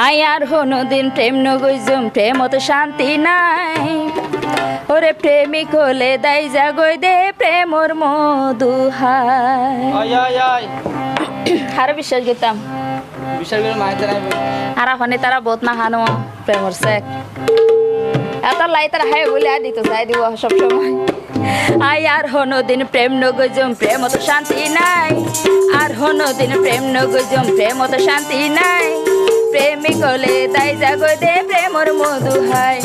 I আর কোনোদিন প্রেম নগইজুম প্রেমত শান্তি নাই ওরে প্রেমিক হলে দাই জাগই দে প্রেমর মধু হায় আয় আয় আয় হারে বিশ্বাস গেতাম বিশাল করে মাইতে নাই আর ওখানে তারা বহুত না হানো প্রেমর সেক এত লাই তারা হাই বলে দিত যাই দিব সব সময় আই আর কোনোদিন প্রেম নগইজুম প্রেমত শান্তি নাই আর কোনোদিন প্রেম নগইজুম প্রেমত শান্তি নাই প্রেমিক হলে দাই জাগই দে প্রেমর মধু হায়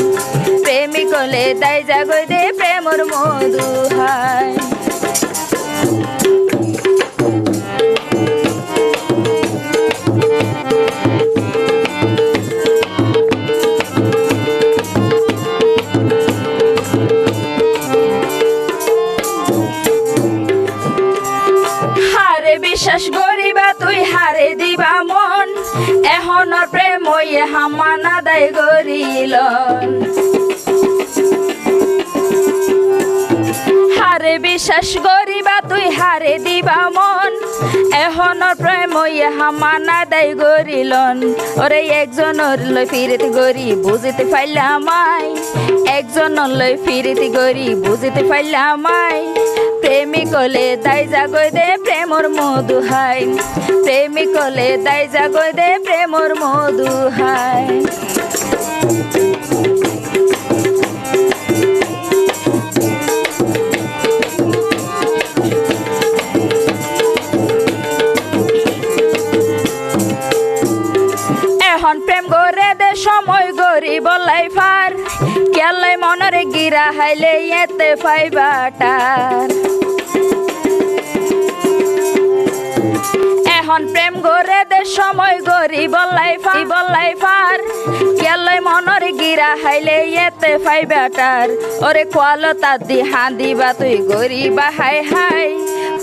প্রেমিক হলে দাই জাগই দে প্রেমর মধু হায় বিশ্বাস করিবা তুই হারে দিবা মন এখন প্রেম ওয়ে হামানা দায় গরিল হারে বিশ্বাস করিবা তুই হারে দিবা মন এখন প্রেম ওয়ে হামানা দায় গরিলন ওরে একজনের লই ফিরিতে গরি বুঝিতে পাইলাম আই একজনের লই ফিরিতে গরি বুঝিতে পাইলাম আই প্রেমিক হলে দাই জাগই দে প্রেমর মধু হায় প্রেমিক হলে দাই জাগই দে প্রেমর মধু হায় এখন প্রেম গড়ে দে সময় গরি বলাই ফার কেলাই মনরে গিরা হাইলে এতে ফাইবাটার এখন প্রেম গড়ে দে সময় গরি বলাই ফার কেলাই মনরে গিরা হাইলে এতে ফাইবাটার ওরে কোয়ালো তাদি হাঁদি বা তুই গরি বা হাই হাই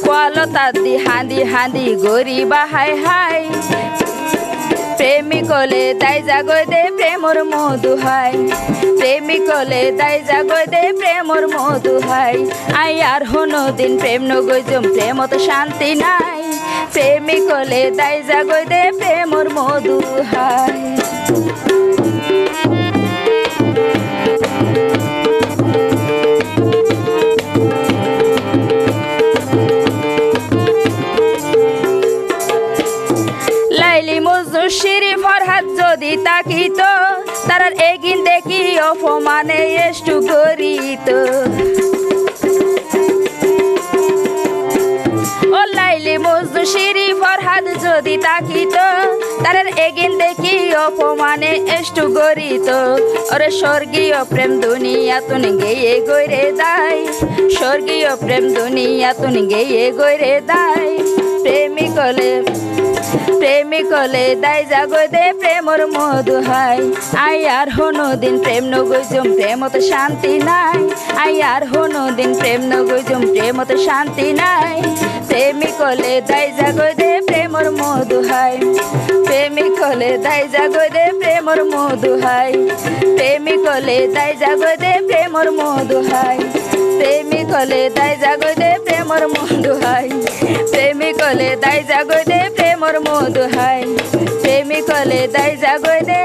কোয়ালো তাদি হাঁদি হাঁদি গরি বা হাই হাই প্রেমিক হলে দাই জাগই দে প্রেমর মধু হায় প্রেমিক হলে দাই জাগই দে প্রেমর মধু হায় আই আর কোনোদিন প্রেম নগইজুম প্রেমত শান্তি নাই প্রেমিক হলে দাই জাগই দে প্রেমর মধু হায় লাইলি মজনু শিরি ফরহাদ যদি তাকিত তারার এগিন দেখি অপমানে এষ্টু করিত ও লাইলি মজনু শিরি ফরহাদ যদি তাকিত তারার এগিন দেখি অপমানে এষ্টু করিত ওরে স্বর্গীয় প্রেম দুনিয়া তুন গেয়ে গইরে দাই স্বর্গীয় প্রেম দুনিয়া তুন গেয়ে গইরে দাই প্রেমিক হলে দাই জাগই দে প্রেমর মধু হায় আই আর কোনোদিন প্রেম নগইজুম প্রেমত শান্তি নাই আই আর কোনোদিন প্রেম নগইজুম প্রেমত শান্তি নাই প্রেমিক হলে দাই জাগই দে প্রেমর মধু হায় প্রেমিক হলে দাই জাগই দে প্রেমর মধু হায় প্রেমিক হলে দাই জাগই দে প্রেমর মধু হায় প্রেমিক হলে দাই জাগই দে প্রেমর মধু হায় প্রেমিক হলে দাই জাগই দে প্রেমর মধু হায় প্রেমিক হলে দাই জাগই দে